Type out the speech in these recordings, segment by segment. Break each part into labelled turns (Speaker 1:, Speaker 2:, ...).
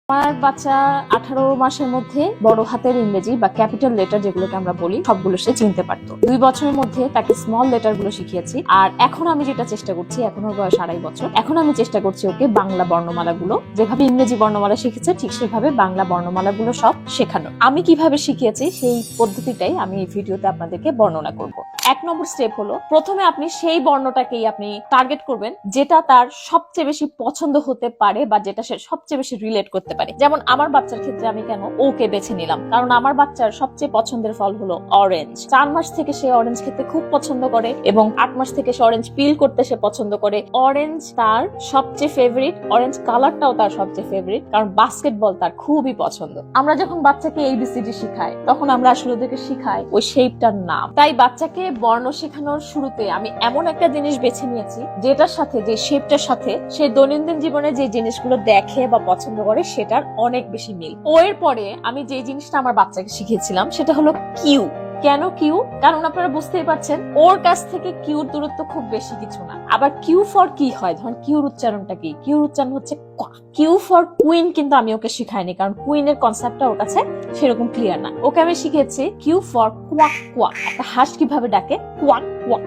Speaker 1: আমার বাচ্চা 18 মাসের মধ্যে বড় হাতের ইংরেজি বা ক্যাপিটাল লেটার যেগুলোকে আমরা বলি সবগুলো সে চিনতে পারতো। 2 বছরের মধ্যে তাকে স্মল লেটার গুলো শিখিয়েছি। আর এখন আমি যেটা চেষ্টা করছি, এখন ওর বয়স 2.5 বছর, এখন আমি চেষ্টা করছি ওকে বাংলা বর্ণমালা গুলো যেভাবে ইংরেজি বর্ণমালা শিখেছে ঠিক সেভাবে বাংলা বর্ণমালা গুলো সব শেখানো। আমি কিভাবে শিখিয়েছি সেই পদ্ধতিটাই আমি এই ভিডিওতে আপনাদেরকে বর্ণনা করব। 1 নম্বর স্টেপ হলো, প্রথমে আপনি সেই বর্ণটাকেই আপনি টার্গেট করবেন যেটা তার সবচেয়ে বেশি পছন্দ হতে পারে বা যেটা সে সবচেয়ে বেশি রিলেট করতে পারে। যেমন আমার বাচ্চার ক্ষেত্রে আমি কেন ওকে বেছে নিলাম, কারণ আমার বাচ্চার সবচেয়ে পছন্দের ফল হলো অরেঞ্জ। 4 মাস থেকে সে অরেঞ্জ খেতে খুব পছন্দ করে এবং 8 মাস থেকে সে অরেঞ্জ পিল করতে সে পছন্দ করে। অরেঞ্জ তার সবচেয়ে ফেভারিট, অরেঞ্জ কালারটাও তার সবচেয়ে ফেভারিট, কারণ বাস্কেটবল তার খুবই পছন্দ। আমরা যখন বাচ্চাকে ABCD শিখাই তখন আমরা আসলে ওদেরকে শিখাই ওই শেপটার নাম। তাই বাচ্চাকে বর্ণ শেখানোর শুরুতে আমি এমন একটা জিনিস বেছে নিয়েছি যেটার সাথে, যে শেপটার সাথে সে দৈনন্দিন জীবনে যে জিনিসগুলো দেখে বা পছন্দ করে সেটার অনেক বেশি মিল। এর পরে আমি যে জিনিসটা আমার বাচ্চাকে শিখিয়েছিলাম সেটা হলো কিউ। কেন কিউ? কারণ আপনারা বুঝতেই পারছেন ওর কাছ থেকে কিউর দূরত্ব খুব বেশি কিছু না। আবার কিউ ফর কি হয়, ধরুন কিউর উচ্চারণটা কি? কিউর উচ্চারণ হচ্ছে কোয়া। কিউ ফর কুইন কিন্তু আমি ওকে শিখাইনি, কারণ কুইনের কনসেপ্টটা ওর কাছে সেরকম ক্লিয়ার না। ওকে আমি শিখেছি কিউ ফর কোয়াক কোয়াক। একটা হাঁস কিভাবে ডাকে? Quack quack.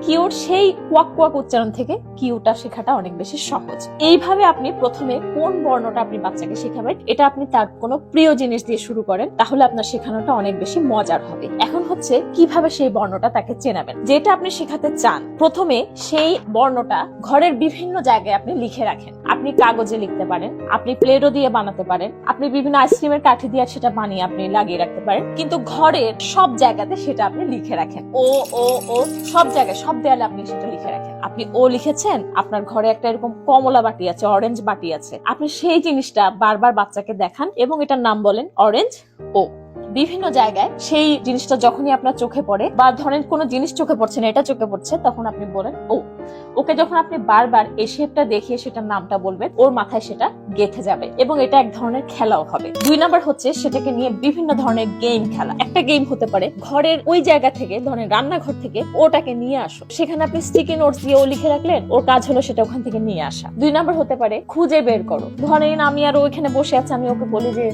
Speaker 1: কিউর সেই কোয়াক কোয়াক উচ্চারণ থেকে কিউটা শেখাটা অনেক বেশি সহজ। এইভাবে আপনি প্রথমে কোন বর্ণটা আপনি বাচ্চাকে শেখাবেন এটা আপনি তার কোনো প্রিয় জিনিস দিয়ে শুরু করেন, তাহলে আপনার শেখানোটা অনেক বেশি মজার হবে। এখন হচ্ছে কিভাবে সেই বর্ণটা তাকে চেনাবেন। যেটা আপনি শেখাতে চান, প্রথমে সেই বর্ণটা ঘরের বিভিন্ন জায়গায় আপনি লিখে রাখেন। আপনি কাগজে লিখতে পারেন, আপনি প্লেডো দিয়ে বানাতে পারেন, আপনি বিভিন্ন আইসক্রিমের কাঠি দিয়ে সেটা বানিয়ে আপনি লাগিয়ে রাখতে পারেন, কিন্তু ঘরের সব জায়গাতে সেটা আপনি লিখে রাখেন। ও ও ও সব জায়গায়, সব দেয়ালে আপনি সেটা লিখে রাখেন। আপনি ও লিখেছেন, আপনার ঘরে একটা এরকম কমলা বাটি আছে, অরেঞ্জ বাটি আছে, আপনি সেই জিনিসটা বারবার বাচ্চাকে দেখান এবং এটার নাম বলেন অরেঞ্জ ও। বিভিন্ন জায়গায় সেই জিনিসটা যখনই আপনার চোখে পড়ে, বা ধরেন কোনো জিনিস চোখে পড়ছে না, এটা চোখে পড়ছে, তখন আপনি বলেন ও। ওকে যখন আপনি বারবার এই শেপটা দেখিয়ে সেটার নামটা বলবেন, ওর মাথায় সেটা গেঁথে যাবে এবং এটা এক ধরনের খেলাও হবে। 2 নাম্বার হচ্ছে সেটাকে নিয়ে বিভিন্ন ধরনের গেম খেলা। একটা গেম হতে পারে ঘরের ওই জায়গা থেকে, ধরেন রান্নাঘর থেকে ওটাকে নিয়ে আসো, সেখানে আপনি স্টিকি নোটস দিয়ে ও লিখে রাখলেন, ওর কাজ হলো সেটা ওখান থেকে নিয়ে আসা। 2 নাম্বার হতে পারে খুঁজে বের করো। ধরেন আমি আর ওইখানে বসে আছি, আমি ওকে বলি যে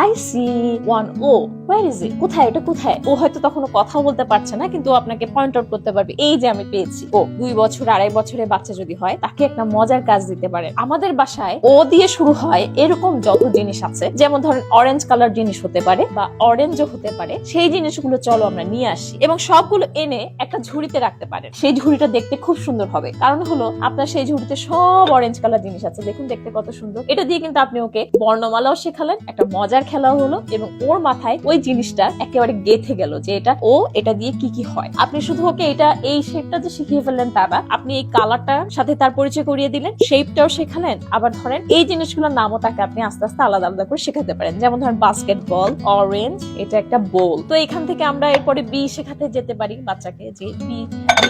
Speaker 1: I see one oh, where is it? কোথায় এটা, কোথায়? ও হয়তো তখন কথাও বলতে পারছে না, কিন্তু আপনাকে পয়েন্ট আউট করতে পারবে, এই যে আমি পেয়েছি। ও 2 বছর 2.5 বছরের বাচ্চা যদি হয়, তাকে একটা মজার কাজ দিতে পারে। আমাদের বাসায় ও দিয়ে শুরু হয় এরকম যত জিনিস আছে, যেমন ধরেন অরেঞ্জ কালার জিনিস হতে পারে বা অরেঞ্জও হতে পারে, সেই জিনিসগুলো চলো আমরা নিয়ে আসি এবং সবগুলো এনে একটা ঝুড়িতে রাখতে পারেন। সেই ঝুড়িটা দেখতে খুব সুন্দর হবে, কারণ হলো আপনার সেই ঝুড়িতে সব অরেঞ্জ কালার জিনিস আছে। দেখুন দেখতে কত সুন্দর। এটা দিয়ে কিন্তু আপনি ওকে বর্ণমালাও শেখালেন, একটা মজার খেলাও হলো এবং ওর মাথায় ওই জিনিসটা একেবারে গেঁথে গেল যে এটা ও, এটা দিয়ে কি কি হয়। আপনি শুধু ওকে এটা এই শেপটা যে শিখিয়ে ফেললেন তা না, আপনি এই কালারটার সাথে তার পরিচয় করিয়ে দিলেন, শেপটাও শেখালেন, আবার ধরেন এই জিনিসগুলোর নামও তাকে আপনি আস্তে আস্তে আলাদা আলাদা করে শেখাতে পারেন। যেমন ধরেন বাস্কেটবল, অরেঞ্জ, এটা একটা বোল। তো এখান থেকে আমরা এরপরে বি শেখাতে যেতে পারি বাচ্চাকে, যে B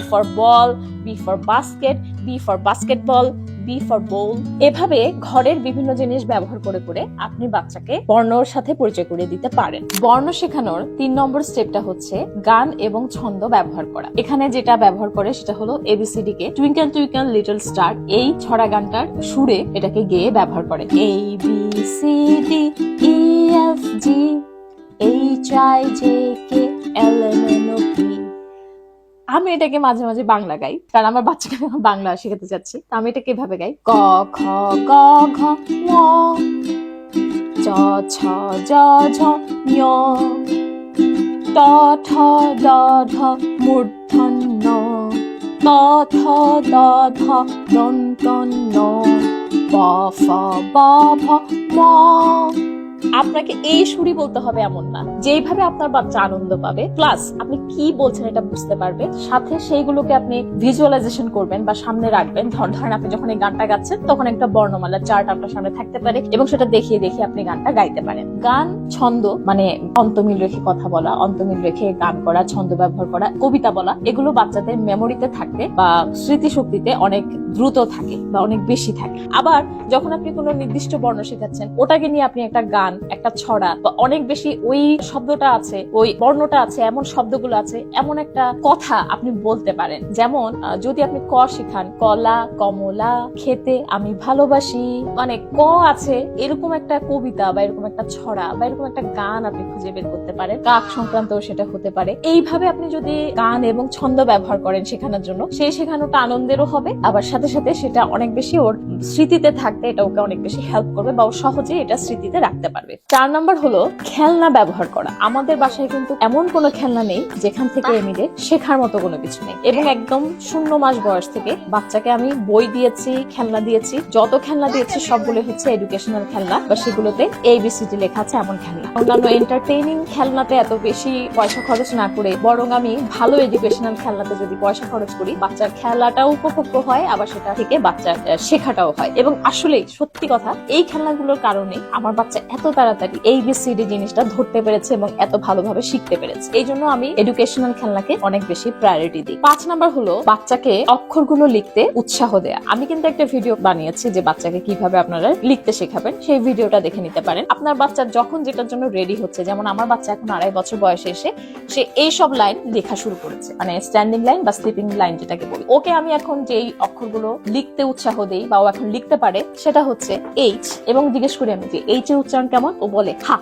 Speaker 1: for ball, B for basket, B for basketball, B for bowl. এভাবে ঘরের বিভিন্ন জিনিস ব্যবহার করে করে আপনি বাচ্চাকে বর্ণর সাথে পরিচয় করিয়ে দিতে পারেন। বর্ণ শেখানোর 3 নম্বর স্টেপটা হচ্ছে গান এবং ছন্দ ব্যবহার করা। এখানে যেটা ব্যবহার করে সেটা হলো ABCD কে টুইঙ্কেল টুইঙ্কেল লিটল স্টার, এই ছড়া গানটার সুরে এটাকে গেয়ে ব্যবহার করে। ABCD EFG HIJK LMNOP। আমি এটাকে মাঝে মাঝে বাংলা গাই, কারণ আমার বাচ্চাকে বাংলা শেখাতে চাচ্ছি। তো আমি এটাকে এভাবে গাই, ক খ গ ঘ ঙ চ ছ জ ঝ ঞ ট ঠ ড ঢ মূর্ধন্য ত থ দ ধ দন্ত ন প ফ ব ভ ম। আপনাকে এই সুরই বলতে হবে এমন না, যেইভাবে আপনার বাচ্চা আনন্দ পাবে, প্লাস আপনি কি বলছেন এটা বুঝতে পারবে, সাথে সেইগুলোকে আপনি ভিজুয়ালাইজেশন করবেন বা সামনে রাখবেন। ধরেন আপনি যখন এই গানটা গাচ্ছেন তখন একটা বর্ণমালা চার্ট আপনার সামনে থাকতে পারে এবং সেটা দেখিয়ে দেখিয়ে আপনি গানটা গাইতে পারেন। গান, ছন্দ মানে অন্তমিল রেখে কথা বলা, অন্তমিল রেখে গান করা, ছন্দ ব্যবহার করা, কবিতা বলা, এগুলো বাচ্চাদের মেমোরিতে থাকতে বা স্মৃতিশক্তিতে অনেক দ্রুত থাকে বা অনেক বেশি থাকে। আবার যখন আপনি কোনো নির্দিষ্ট বর্ণ শেখাচ্ছেন, ওটাকে নিয়ে আপনি একটা গান গান, একটা ছড়া বা অনেক বেশি ওই শব্দটা আছে, ওই বর্ণটা আছে, এমন শব্দগুলো আছে, এমন একটা কথা আপনি বলতে পারেন। যেমন যদি আপনি ক শিখান, কলা, কমলা, খেতে আমি ভালোবাসি, মানে ক আছে এরকম একটা কবিতা বা এরকম একটা ছড়া বা এরকম একটা গান আপনি খুঁজে বের করতে পারেন। কাক সংক্রান্ত সেটা হতে পারে। এইভাবে আপনি যদি গান এবং ছন্দ ব্যবহার করেন শেখানোর জন্য, সেই শেখানোটা আনন্দেরও হবে, আবার সাথে সাথে সেটা অনেক বেশি ওর স্মৃতিতে থাকতে এটা ওকে অনেক বেশি হেল্প করবে বা ও সহজে এটা স্মৃতিতে রাখতে পারবে। 4 নাম্বার হলো খেলনা ব্যবহার করা। আমাদের বাসায় কিন্তু এমন কোনো খেলনা নেই যেখান থেকে এমিদের শেখার মতো কোনো কিছু নেই, এবং একদম 0 মাস বয়স থেকে বাচ্চাকে আমি বই দিয়েছি, খেলনা দিয়েছি, যত খেলনা দিয়েছি সবগুলো হচ্ছে এডুকেশনাল খেলনা বা সেগুলোতে ABCD লেখা আছে এমন খেলনা। অন্যান্য এন্টারটেইনিং খেলনাতে এত বেশি পয়সা খরচ না করে বরং আমি ভালো এডুকেশনাল খেলনাতে যদি পয়সা খরচ করি, বাচ্চার খেলাটাও উপভোগ্য হয়, আবার সেটা থেকে বাচ্চার শেখাটাও হয়। এবং আসলে সত্যি কথা, এই খেলনাগুলোর কারণে আমার বাচ্চা এত তাড়াতাড়ি ABCD জিনিসটা ধরতে পেরেছে এবং এত ভালোভাবে শিখতে পেরেছে। এই জন্য আমি এডুকেশনাল খেলনাকে অনেক বেশি প্রায়োরিটি দিই। 5 নাম্বার হলো বাচ্চাকে অক্ষরগুলো লিখতে উৎসাহ দেয়া। আমি কিন্তু একটা ভিডিও বানিয়েছি যে বাচ্চাকে কিভাবে আপনারা লিখতে শেখাবেন, সেই ভিডিওটা দেখে নিতে পারেন। আপনার বাচ্চা যখন যেটার জন্য রেডি হচ্ছে, যেমন আমার বাচ্চা এখন 2.5 বছর বয়সে এসে সে এইসব লাইন লেখা শুরু করেছে, মানে স্ট্যান্ডিং লাইন বা স্লিপিং লাইন যেটাকে বলি। ওকে আমি এখন যেই অক্ষরগুলো লিখতে উৎসাহ দেই বা ও এখন লিখতে পারে সেটা হচ্ছে H, এবং জিজ্ঞেস করি আমি যে H এর উচ্চারণ কেমন, ও বলে হা।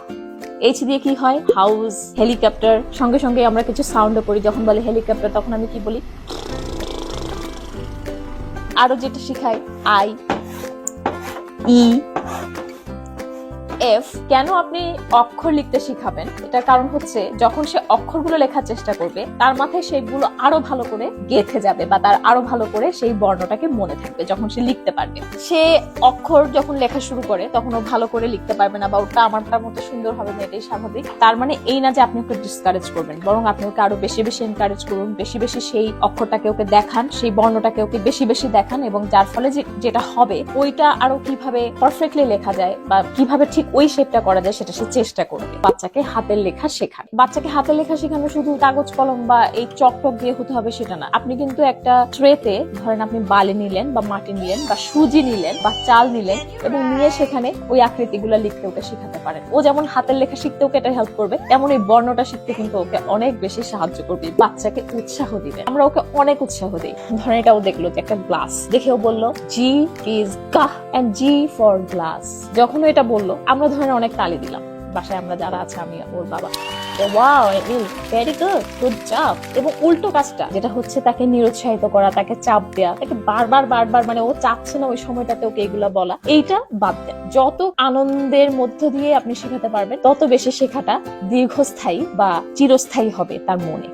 Speaker 1: H দিয়ে কি হয়? House, helicopter. সঙ্গে সঙ্গে আমরা কিছু সাউন্ডও করি, যখন বলে হেলিকপ্টার তখন আমি কি বলি? আরো যেটা শিখাই I, E, F। কেন আপনি অক্ষর লিখতে শিখাবেন? এটার কারণ হচ্ছে যখন সে অক্ষরগুলো লেখার চেষ্টা করবে, তার মাথায় সেগুলো আরো ভালো করে গেঁথে যাবে বা তার আরো ভালো করে সেই বর্ণটাকে মনে থাকবে যখন সে লিখতে পারবে। সে অক্ষর যখন লেখা শুরু করে তখন ও ভালো করে লিখতে পারবে না বা ওটা আমারটার মতো সুন্দর হবে না, এটাই স্বাভাবিক। তার মানে এই না যে আপনি ওকে ডিসকারেজ করবেন, বরং আপনি ওকে আরো বেশি বেশি এনকারেজ করুন, বেশি বেশি সেই অক্ষরটাকে ওকে দেখান, সেই বর্ণটাকে ওকে বেশি বেশি দেখান, এবং যার ফলে যেটা হবে ওইটা আরো কিভাবে পারফেক্টলি লেখা যায় বা কিভাবে ঠিক ওই শেপটা করা যায় সেটা সে চেষ্টা করবে। বাচ্চাকে হাতের লেখা শেখান। বাচ্চাকে হাতের লেখা শেখানো শুধু কাগজ কলম বা এই চকটক দিয়ে হতে হবে সেটা না। আপনি কিন্তু একটা ট্রেতে ধরেন আপনি বালি নিলেন বা মাটি নিলেন বা সুজি নিলেন বা চাল নিলেন এবং নিয়ে সেখানে ওই আকৃতিগুলো লিখতে ওকে শেখাতে পারেন। ও যেমন হাতের লেখা শিখতে ওকে এটা হেল্প করবে, তেমন এই বর্ণটা শিখতে কিন্তু ওকে অনেক বেশি সাহায্য করবে। বাচ্চাকে উৎসাহ দিবে, আমরা ওকে অনেক উৎসাহ দিই। ধরেন এটাও দেখলো যে একটা গ্লাস দেখেও বললো G is gah and G for glass। যখন এটা বললো আমরা ধরেন অনেক তালি দিলাম, বাসায় আমরা যারা আছে, আমি ওর বাবা, wow Emil very good, good job. এবং উল্টো কাজটা যেটা হচ্ছে তাকে নিরুৎসাহিত করা, তাকে চাপ দেয়া, তাকে বারবার বারবার মানে ও চাচ্ছে না ওই সময়টাতে ওকে এগুলা বলা, এইটা বাদ দেন। যত আনন্দের মধ্য দিয়ে আপনি শেখাতে পারবেন তত বেশি শেখাটা দীর্ঘস্থায়ী বা চিরস্থায়ী হবে তার মনে।